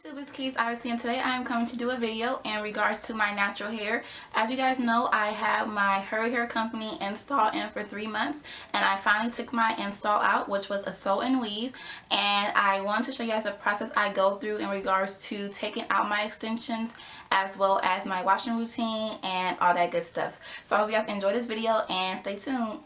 YouTube, it's Keys Obviously, and today I am coming to do a video in regards to my natural hair. As you guys know, I have my Hair Company install in for 3 months, and I finally took my install out, which was a sew and weave, and I wanted to show you guys the process I go through in regards to taking out my extensions as well as my washing routine and all that good stuff. So I hope you guys enjoy this video and stay tuned.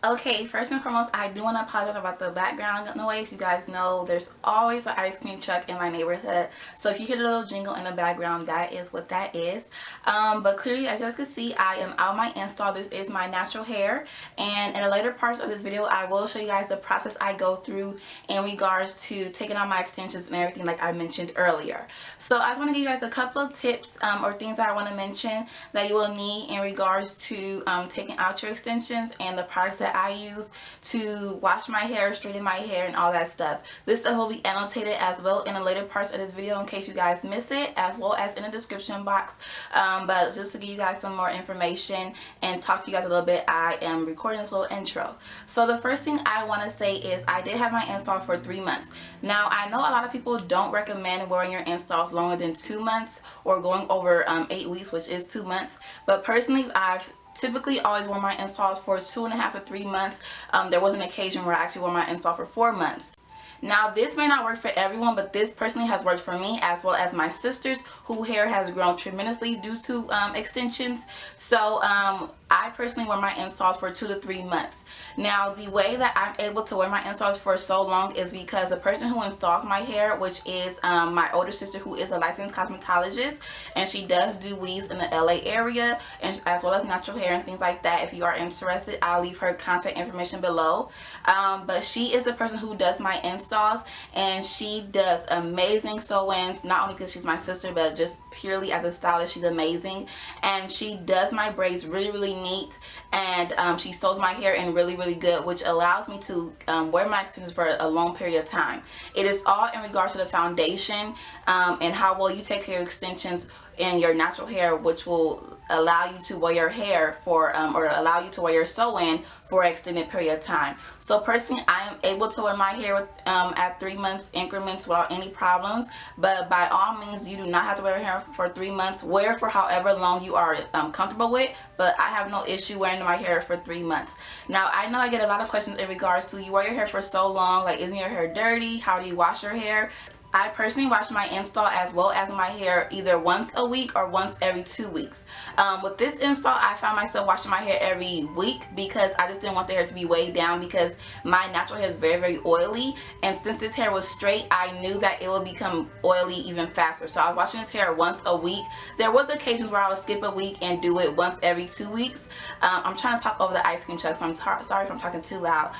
Okay, first and foremost, I do want to apologize about the background noise. You guys know there's always an ice cream truck in my neighborhood, so if you hear the little jingle in the background, that is what that is. But clearly, as you guys can see, I am out my install. This is my natural hair, and in the later parts of this video, I will show you guys the process I go through in regards to taking out my extensions and everything like I mentioned earlier. So I just want to give you guys a couple of tips or things that I want to mention that you will need in regards to taking out your extensions and the products that I use to wash my hair, straighten my hair, and all that stuff. This stuff will be annotated as well in the later parts of this video in case you guys miss it, as well as in the description box. But just to give you guys some more information and talk to you guys a little bit, I am recording this little intro. So the first thing I want to say is I did have my install for 3 months. Now I know a lot of people don't recommend wearing your installs longer than 2 months or going over 8 weeks, which is 2 months. But personally, I've typically always wore my installs for 2.5 to 3 months. There was an occasion where I actually wore my install for 4 months. Now this may not work for everyone, but this personally has worked for me as well as my sisters whose hair has grown tremendously due to extensions. So I personally wear my installs for 2 to 3 months. Now the way that I'm able to wear my installs for so long is because the person who installs my hair, which is my older sister, who is a licensed cosmetologist, and she does do weaves in the LA area and as well as natural hair and things like that. If you are interested, I'll leave her contact information below. But she is the person who does my installs, and she does amazing sew-ins, not only because she's my sister, but just purely as a stylist, she's amazing. And she does my braids really neat, and she sews my hair in really good, which allows me to wear my extensions for a long period of time. It is all in regards to the foundation and how well you take care of extensions in your natural hair, which will allow you to wear your hair for or allow you to wear your sew-in for an extended period of time. So personally, I am able to wear my hair at 3 months increments without any problems, but by all means, you do not have to wear your hair for 3 months. Wear for however long you are comfortable with, but I have no issue wearing my hair for 3 months. Now I know I get a lot of questions in regards to, you wear your hair for so long, like, isn't your hair dirty? How do you wash your hair? I personally wash my install as well as my hair either once a week or once every 2 weeks. With this install, I found myself washing my hair every week because I just didn't want the hair to be weighed down, because my natural hair is very oily, and since this hair was straight, I knew that it would become oily even faster. So I was washing this hair once a week. There was occasions where I would skip a week and do it once every 2 weeks. I'm trying to talk over the ice cream truck, so I'm sorry if I'm talking too loud.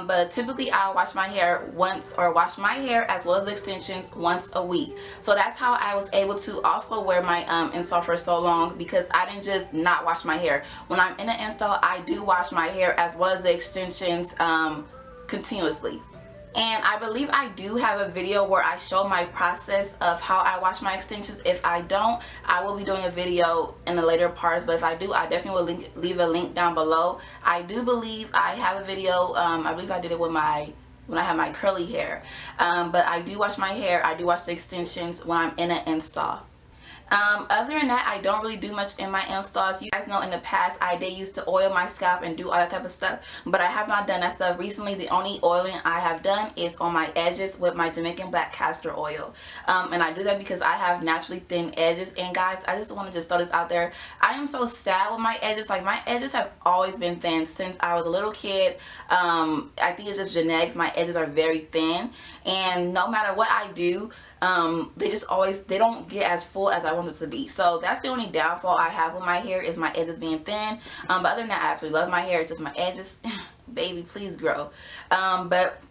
But typically I'll wash my hair once, or wash my hair as well as extensions once a week. So that's how I was able to also wear my install for so long, because I didn't just not wash my hair. When I'm in an install, I do wash my hair as well as the extensions continuously. And I believe I do have a video where I show my process of how I wash my extensions. If I don't, I will be doing a video in the later parts, but if I do, I definitely will leave a link down below. I do believe I have a video, I believe I did it with when I have my curly hair, but I do wash my hair, I do wash the extensions when I'm in an install. Other than that, I don't really do much in my installs. You guys know in the past I did used to oil my scalp and do all that type of stuff, but I have not done that stuff recently. The only oiling I have done is on my edges with my Jamaican black castor oil, and I do that because I have naturally thin edges. And guys, I just want to throw this out there, I am so sad with my edges. Like, my edges have always been thin since I was a little kid. I think it's just genetics. My edges are very thin, and no matter what I do, they don't get as full as I want it to be. So that's the only downfall I have with my hair, is my edges being thin. But other than that, I absolutely love my hair. It's just my edges, baby, please grow. But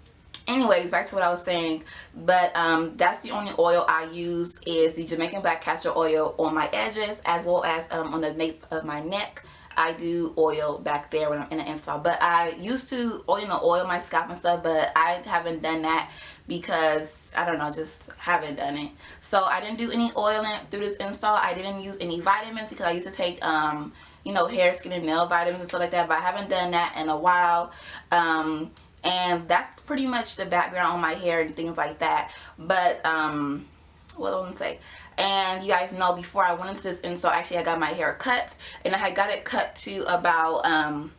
anyways, back to what I was saying. But that's the only oil I use, is the Jamaican black castor oil on my edges, as well as on the nape of my neck. I do oil back there when I'm in an install. But I used to oil my scalp and stuff, but I haven't done that because I don't know, just haven't done it. So I didn't do any oiling through this install. I didn't use any vitamins because I used to take hair, skin, and nail vitamins and stuff like that, but I haven't done that in a while. And that's pretty much the background on my hair and things like that. But what I want to say. And you guys know, before I went into this install, actually I got my hair cut, and I had got it cut to about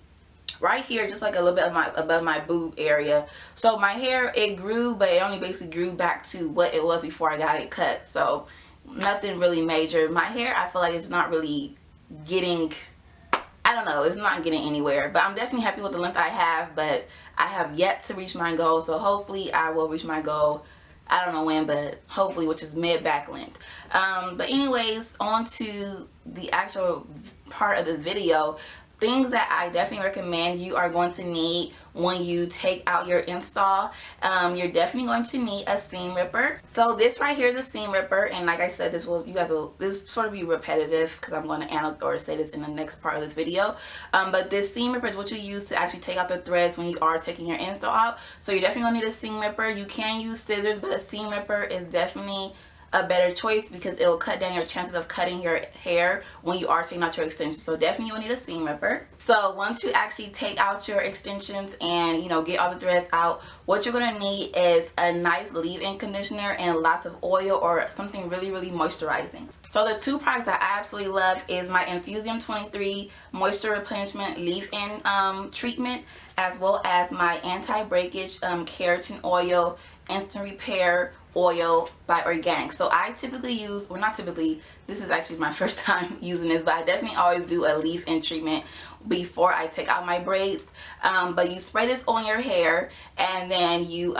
right here, just like a little bit of above my boob area. So my hair, it grew, but it only basically grew back to what it was before I got it cut. So nothing really major. My hair, I feel like it's not really getting, I don't know, it's not getting anywhere, but I'm definitely happy with the length I have. But I have yet to reach my goal, so hopefully I will reach my goal. I don't know when, but hopefully, which is mid back length. But anyways, on to the actual part of this video. Things that I definitely recommend you are going to need when you take out your install. You're definitely going to need a seam ripper. So this right here is a seam ripper, and like I said, this sort of be repetitive because I'm going to annotate or say this in the next part of this video. But this seam ripper is what you use to actually take out the threads when you are taking your install out. So you're definitely going to need a seam ripper. You can use scissors, but a seam ripper is definitely a better choice because it will cut down your chances of cutting your hair when you are taking out your extensions. So definitely you'll need a seam ripper. So once you actually take out your extensions and, you know, get all the threads out, what you're going to need is a nice leave-in conditioner and lots of oil or something really, really moisturizing. So the two products that I absolutely love is my Infusium 23 Moisture Replenishment Leave-In Treatment, as well as my Anti-Breakage Keratin Oil Instant Repair Oil by Organic. So I typically use, well, not typically, this is actually my first time using this, but I definitely always do a leave-in treatment before I take out my braids. But you spray this on your hair, and then you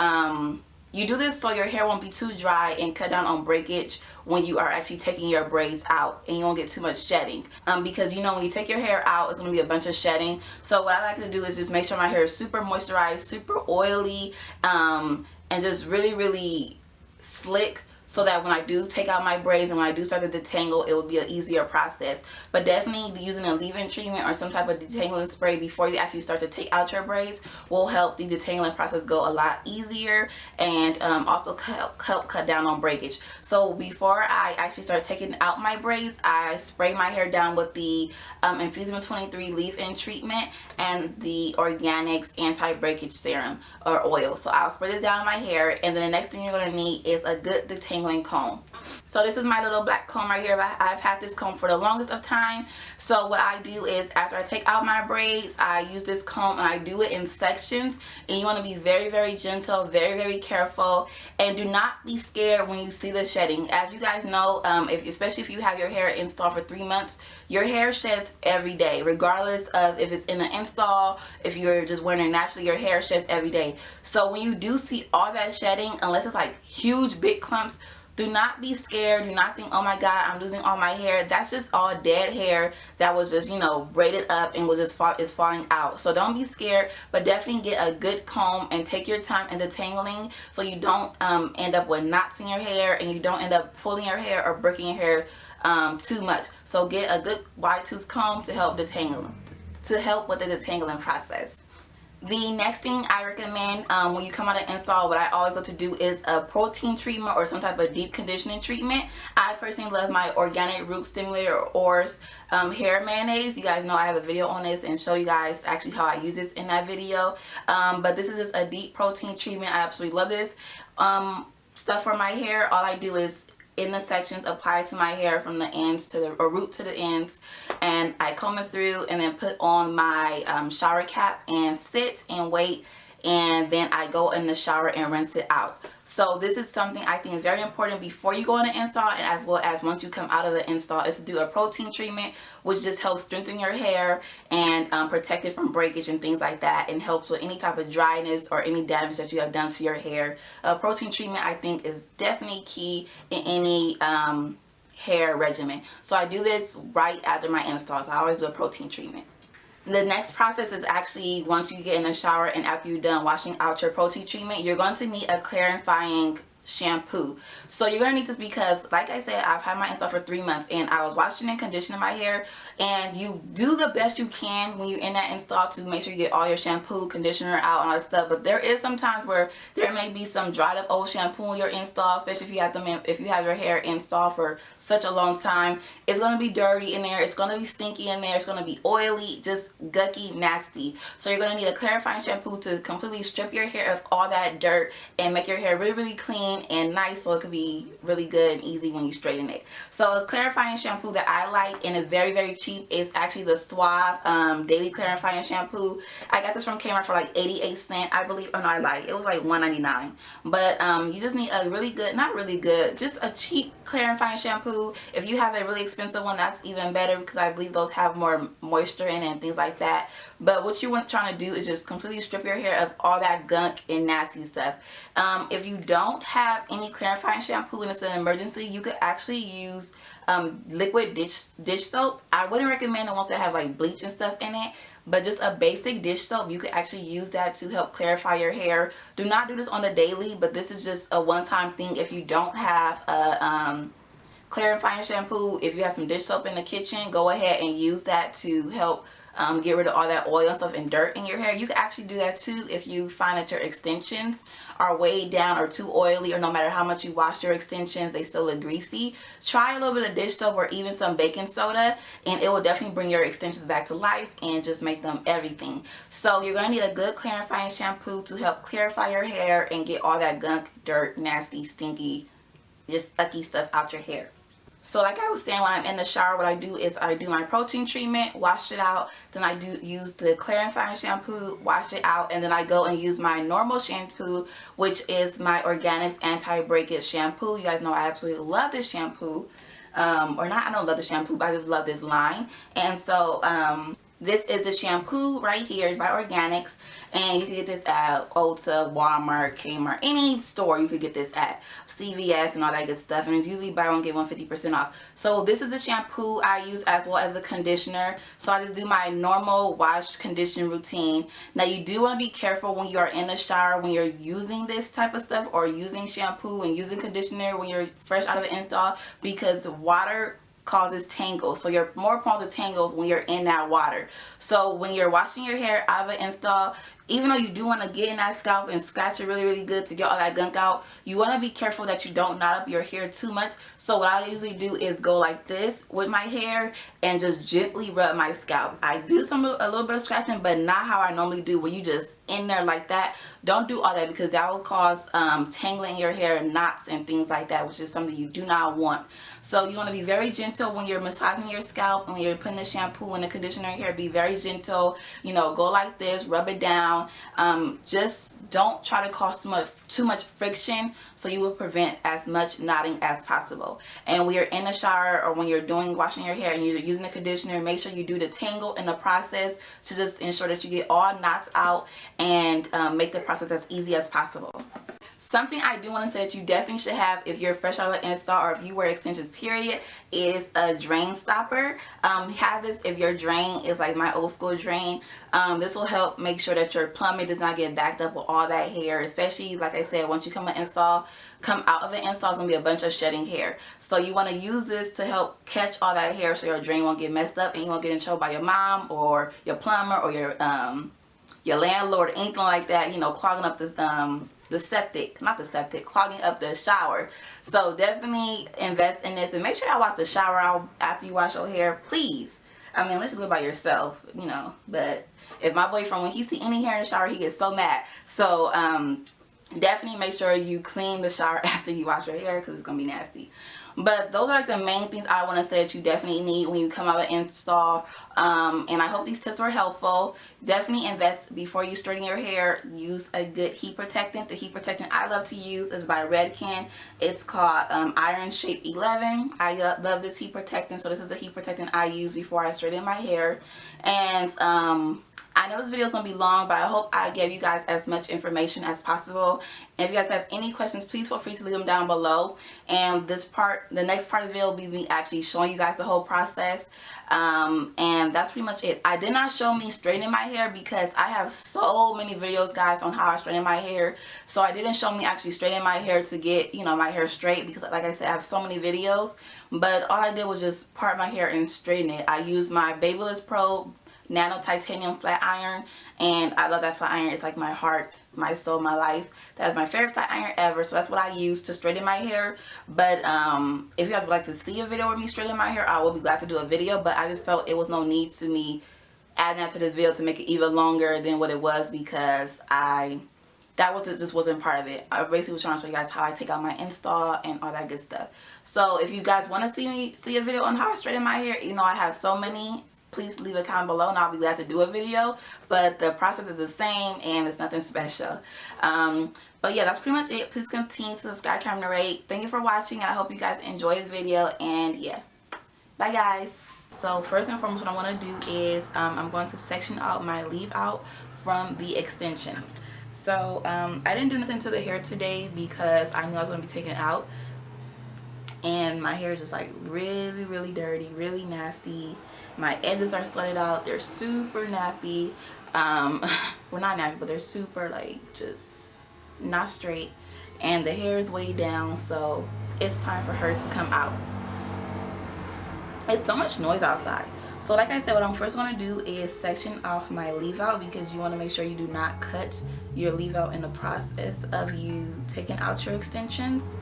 do this so your hair won't be too dry and cut down on breakage when you are actually taking your braids out, and you won't get too much shedding. Because you know, when you take your hair out, it's going to be a bunch of shedding. So what I like to do is just make sure my hair is super moisturized, super oily, and just really, really slick, so that when I do take out my braids and when I do start to detangle, it will be an easier process. But definitely using a leave-in treatment or some type of detangling spray before you actually start to take out your braids will help the detangling process go a lot easier, and also help cut down on breakage. So before I actually start taking out my braids, I spray my hair down with the Infusium 23 leave-in treatment and the Organics anti-breakage serum or oil. So I'll spray this down in my hair, and then the next thing you're going to need is a good detangling comb. So this is my little black comb right here. I've had this comb for the longest of time. So what I do is, after I take out my braids, I use this comb and I do it in sections. And you want to be very, very gentle, very, very careful, and do not be scared when you see the shedding. As you guys know, especially if you have your hair installed for 3 months, your hair sheds every day, regardless of if it's in an install, if you're just wearing it naturally, your hair sheds every day. So when you do see all that shedding, unless it's like huge big clumps, do not be scared. Do not think, oh my god, I'm losing all my hair. That's just all dead hair that was just, you know, braided up and is falling out. So don't be scared, but definitely get a good comb and take your time in detangling, so you don't end up with knots in your hair, and you don't end up pulling your hair or breaking your hair too much. So get a good wide tooth comb to help detangle, to help with the detangling process. The next thing I recommend when you come out of install, what I always love to do is a protein treatment or some type of deep conditioning treatment. I personally love my Organic Root Stimulator or hair mayonnaise. You guys know I have a video on this and show you guys actually how I use this in that video. But this is just a deep protein treatment. I absolutely love this stuff for my hair. All I do is, in the sections, apply to my hair from the ends to the root to the ends, and I comb it through and then put on my shower cap and sit and wait, and then I go in the shower and rinse it out. So this is something I think is very important before you go on an install, and as well as once you come out of the install, is to do a protein treatment, which just helps strengthen your hair and protect it from breakage and things like that, and helps with any type of dryness or any damage that you have done to your hair. Protein treatment, I think, is definitely key in any hair regimen. So I do this right after my installs. I always do a protein treatment. The next process is actually once you get in the shower and after you're done washing out your protein treatment, you're going to need a clarifying shampoo. So you're gonna need this because, like I said, I've had my install for 3 months and I was washing and conditioning my hair, and you do the best you can when you're in that install to make sure you get all your shampoo, conditioner out and all that stuff. But there is some times where there may be some dried up old shampoo in your install, especially if you have them if you have your hair installed for such a long time. It's gonna be dirty in there, it's gonna be stinky in there, it's gonna be oily, just gucky, nasty. So you're gonna need a clarifying shampoo to completely strip your hair of all that dirt and make your hair really, really clean clean and nice, so it could be really good and easy when you straighten it. So a clarifying shampoo that I like and is very, very cheap is actually the Suave Daily Clarifying Shampoo. I got this from Kmart for like 88 cents, I believe. Oh no, I lied. It was like $1.99. But you just need a really good, not really good, just a cheap clarifying shampoo. If you have a really expensive one, that's even better, because I believe those have more moisture in it and things like that. But what you want trying to do is just completely strip your hair of all that gunk and nasty stuff. If you don't have any clarifying shampoo and it's an emergency, you could actually use liquid dish soap. I wouldn't recommend the ones that have like bleach and stuff in it, but just a basic dish soap, you could actually use that to help clarify your hair. Do not do this on the daily, but this is just a one-time thing. If you don't have a clarifying shampoo, if you have some dish soap in the kitchen, go ahead and use that to help get rid of all that oil and stuff and dirt in your hair. You can actually do that too if you find that your extensions are weighed down or too oily, or no matter how much you wash your extensions, they still look greasy. Try a little bit of dish soap or even some baking soda, and it will definitely bring your extensions back to life and just make them everything. So you're going to need a good clarifying shampoo to help clarify your hair and get all that gunk, dirt, nasty, stinky, just icky stuff out your hair. So like I was saying, when I'm in the shower, what I do is I do my protein treatment, wash it out, then I do use the clarifying shampoo, wash it out, and then I go and use my normal shampoo, which is my Organics Anti-Breakage Shampoo. You guys know I absolutely love this shampoo. Or not, I don't love the shampoo, but I just love this line. And so this is the shampoo right here. It's by Organics, and you can get this at Ulta, Walmart, Kmart, any store you could get this at, CVS and all that good stuff, and it's usually buy one get one 50% off. So this is the shampoo I use, as well as a conditioner. So I just do my normal wash condition routine. Now you do want to be careful when you are in the shower, when you're using this type of stuff, or using shampoo and using conditioner when you're fresh out of the install, because water causes tangles. So you're more prone to tangles when you're in that water. So when you're washing your hair out of an install, even though you do want to get in that scalp and scratch it really, really good to get all that gunk out, you want to be careful that you don't knot up your hair too much. So what I usually do is go like this with my hair and just gently rub my scalp. I do a little bit of scratching, but not how I normally do, when you just in there like that. Don't do all that, because that will cause tangling in your hair, knots and things like that, which is something you do not want. So you want to be very gentle when you're massaging your scalp, when you're putting the shampoo and the conditioner in your hair. Be very gentle, you know, go like this, rub it down. Just don't try to cause too much friction, so you will prevent as much knotting as possible. And when you're in the shower, or when you're washing your hair and you're using the conditioner, make sure you do the tangle in the process to just ensure that you get all knots out and make the process as easy as possible. Something I do want to say that you definitely should have if you're fresh out of an install, or if you wear extensions period, is a drain stopper. Have this if your drain is like my old school drain. This will help make sure that your plumbing does not get backed up with all that hair, especially like I said, once you come out of an install, it's going to be a bunch of shedding hair. So you want to use this to help catch all that hair, so your drain won't get messed up and you won't get in trouble by your mom or your plumber or your landlord or anything like that, you know, clogging up clogging up the shower. So definitely invest in this, and make sure y'all wash the shower out after you wash your hair, please. I mean, unless you live by yourself, you know, but if my boyfriend, when he see any hair in the shower, he gets so mad. So definitely make sure you clean the shower after you wash your hair, because it's gonna be nasty. But those are like the main things I want to say that you definitely need when you come out of install. And I hope these tips were helpful. Definitely invest before you straighten your hair. Use a good heat protectant. The heat protectant I love to use is by Redken. It's called Iron Shape 11. I love this heat protectant. So this is the heat protectant I use before I straighten my hair. And I know this video is going to be long, but I hope I gave you guys as much information as possible. And if you guys have any questions, please feel free to leave them down below. And the next part of the video will be me actually showing you guys the whole process. And that's pretty much it. I did not show me straightening my hair, because I have so many videos, guys, on how I straighten my hair. So I didn't show me actually straightening my hair to get, you know, my hair straight, because like I said, I have so many videos. But all I did was just part my hair and straighten it. I used my Babyliss Pro Nano Titanium flat iron, and I love that flat iron. It's like my heart, my soul, my life. That's my favorite flat iron ever. So that's what I use to straighten my hair. But if you guys would like to see a video with me straightening my hair, I will be glad to do a video. But I just felt it was no need to me adding that to this video to make it even longer than what it was, because I that just wasn't part of it. I basically was trying to show you guys how I take out my install and all that good stuff. So if you guys want to see a video on how I straighten my hair, you know I have so many, please leave a comment below and I'll be glad to do a video. But the process is the same and it's nothing special. But yeah, that's pretty much it. Please continue to subscribe, comment, rate. Thank you for watching, and I hope you guys enjoy this video. And yeah, bye guys. So first and foremost, what I want to do is I'm going to section out my leave out from the extensions. So I didn't do nothing to the hair today because I knew I was going to be taking it out. And my hair is just like really dirty, really nasty. My edges are sweated out. They're super nappy. Well, not nappy, but they're super like just not straight. And the hair is way down, so it's time for her to come out. It's so much noise outside. So like I said, what I'm first going to do is section off my leave out, because you want to make sure you do not cut your leave out in the process of you taking out your extensions.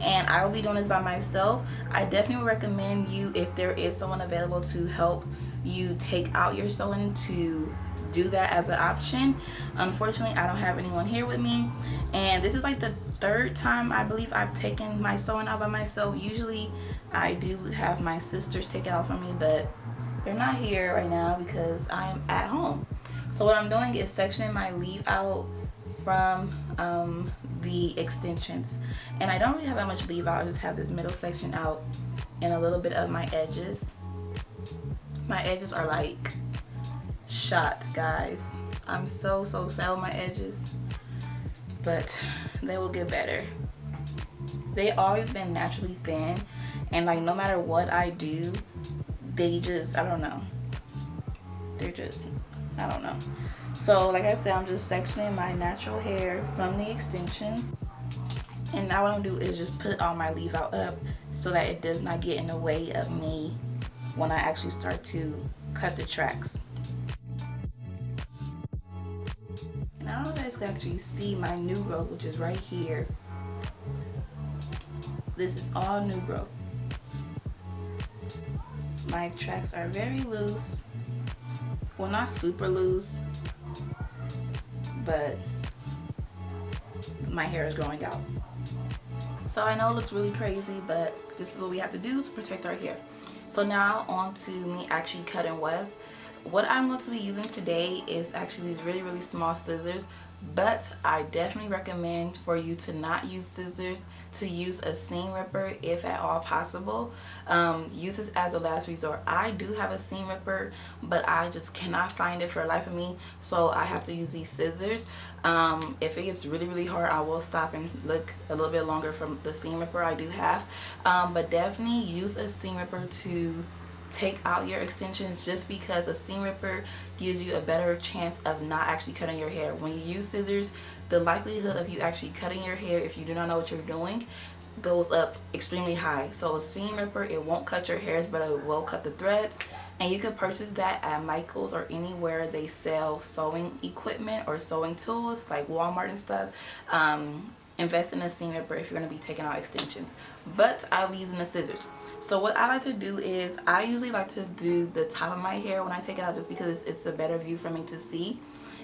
And I will be doing this by myself. I definitely would recommend you, if there is someone available to help you take out your sewing, to do that as an option. Unfortunately, I don't have anyone here with me, and this is like the third time I believe I've taken my sewing out by myself. Usually I do have my sisters take it out for me, but they're not here right now because I am at home. So what I'm doing is sectioning my leave out from the extensions, and I don't really have that much leave out. I just have this middle section out and a little bit of my edges. My edges are like shot, guys. I'm so sad with my edges, but they will get better. They always been naturally thin, and like no matter what I do, they just, I don't know, they're just, I don't know. So like I said, I'm just sectioning my natural hair from the extensions, and now what I'm gonna do is just put all my leave out up so that it does not get in the way of me when I actually start to cut the tracks. And I don't know if you guys can actually see my new growth, which is right here. This is all new growth. My tracks are very loose. Well, not super loose, but my hair is growing out. So I know it looks really crazy, but this is what we have to do to protect our hair. So now on to me actually cutting wefts. What I'm going to be using today is actually these really small scissors, but I definitely recommend for you to not use scissors, to use a seam ripper if at all possible. Use this as a last resort. I do have a seam ripper, but I just cannot find it for the life of me, so I have to use these scissors. If it gets really hard, I will stop and look a little bit longer from the seam ripper I do have, but definitely use a seam ripper to take out your extensions, just because a seam ripper gives you a better chance of not actually cutting your hair. When you use scissors, the likelihood of you actually cutting your hair, if you do not know what you're doing, goes up extremely high. So a seam ripper, it won't cut your hairs, but it will cut the threads. And you can purchase that at Michael's or anywhere they sell sewing equipment or sewing tools, like Walmart and stuff. Invest in a seam ripper if you're going to be taking out extensions, but I'll be using the scissors. So what I like to do is, I usually like to do the top of my hair when I take it out, just because it's a better view for me to see.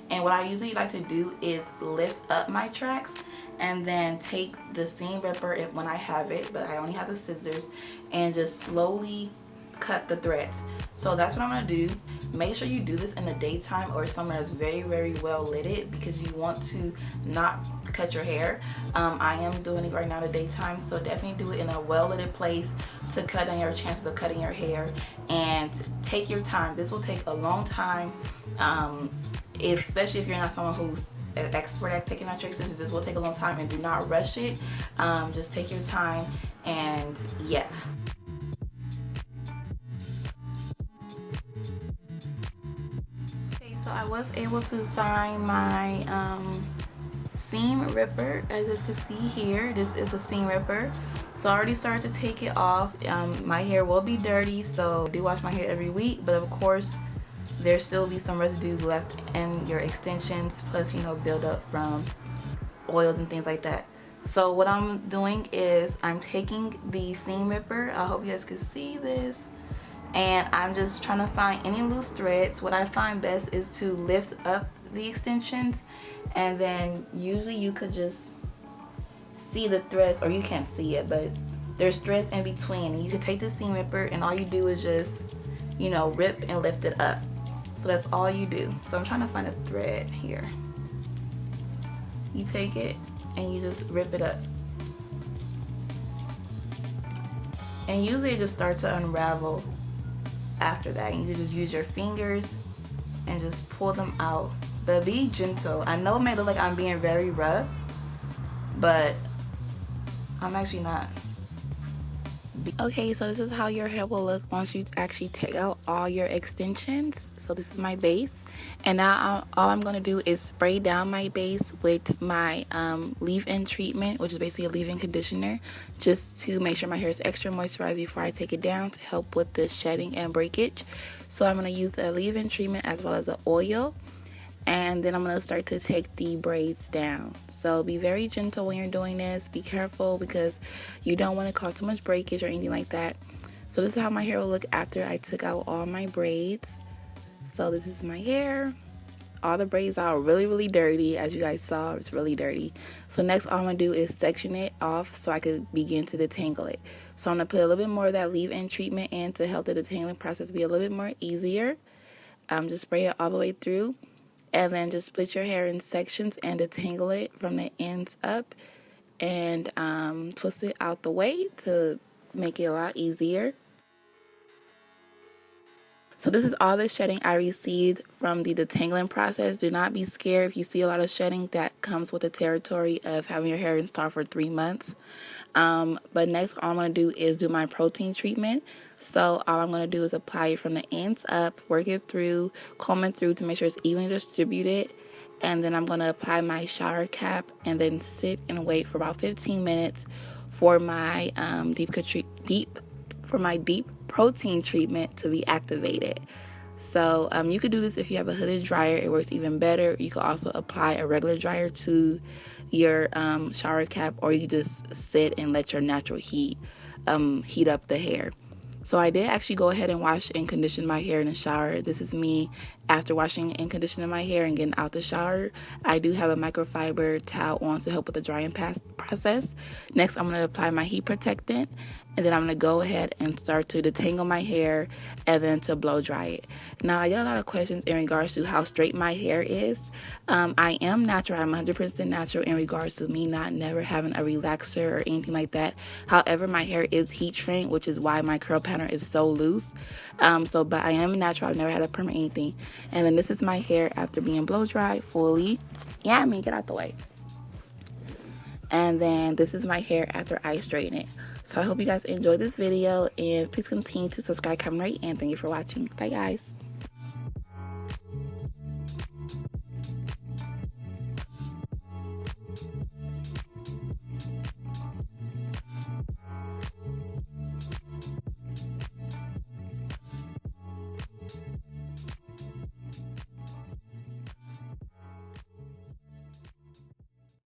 And what I usually like to do is lift up my tracks and then take the seam ripper when I have it, but I only have the scissors, and just slowly cut the threads. So that's what I'm going to do. Make sure you do this in the daytime or somewhere that's very well lit, because you want to not cut your hair. I am doing it right now in the daytime, so definitely do it in a well lit place to cut down your chances of cutting your hair. And take your time. This will take a long time, especially if you're not someone who's an expert at taking out your scissors. This will take a long time, and do not rush it. Just take your time, and yeah. So I was able to find my seam ripper. As you can see here, this is a seam ripper. So I already started to take it off. My hair will be dirty, so I do wash my hair every week, but of course there still be some residue left in your extensions, plus, you know, build up from oils and things like that. So what I'm doing is I'm taking the seam ripper, I hope you guys can see this, and I'm just trying to find any loose threads. What I find best is to lift up the extensions, and then usually you could just see the threads, or you can't see it, but there's threads in between, and you could take the seam ripper and all you do is just, you know, rip and lift it up. So that's all you do. So I'm trying to find a thread here. You take it and you just rip it up, and usually it just starts to unravel after that, and you just use your fingers and just pull them out. But be gentle. I know it may look like I'm being very rough, but I'm actually not. Okay, so this is how your hair will look once you actually take out all your extensions. So this is my base, and now all I'm going to do is spray down my base with my leave-in treatment, which is basically a leave-in conditioner, just to make sure my hair is extra moisturized before I take it down to help with the shedding and breakage. So I'm going to use a leave-in treatment as well as an oil, and then I'm going to start to take the braids down. So be very gentle when you're doing this. Be careful because you don't want to cause too much breakage or anything like that. So this is how my hair will look after I took out all my braids. So this is my hair. All the braids are really dirty. As you guys saw, it's really dirty. So next, all I'm going to do is section it off so I could begin to detangle it. So I'm going to put a little bit more of that leave-in treatment in to help the detangling process be a little bit more easier. Just spray it all the way through. And then just split your hair in sections and detangle it from the ends up, and twist it out the way to make it a lot easier. So this is all the shedding I received from the detangling process. Do not be scared if you see a lot of shedding. That comes with the territory of having your hair installed for 3 months. But next, all I'm going to do is do my protein treatment. So all I'm going to do is apply it from the ends up, work it through, comb it through to make sure it's evenly distributed. And then I'm going to apply my shower cap and then sit and wait for about 15 minutes for my deep protein treatment to be activated. So you could do this if you have a hooded dryer. It works even better. You could also apply a regular dryer to your shower cap, or you just sit and let your natural heat heat up the hair. So I did actually go ahead and wash and condition my hair in the shower. This is me after washing and conditioning my hair and getting out the shower. I do have a microfiber towel on to help with the drying process. Next, I'm going to apply my heat protectant, and then I'm going to go ahead and start to detangle my hair and then to blow dry it. Now, I get a lot of questions in regards to how straight my hair is. I am natural. I'm 100% natural in regards to me never having a relaxer or anything like that. However, my hair is heat trained, which is why my curl pattern is so loose. But I am natural. I've never had a perm or anything. And then this is my hair after being blow dried fully. Yeah, get out the way. And then this is my hair after I straighten it. So I hope you guys enjoyed this video, and please continue to subscribe, comment, rate, and thank you for watching. Bye guys.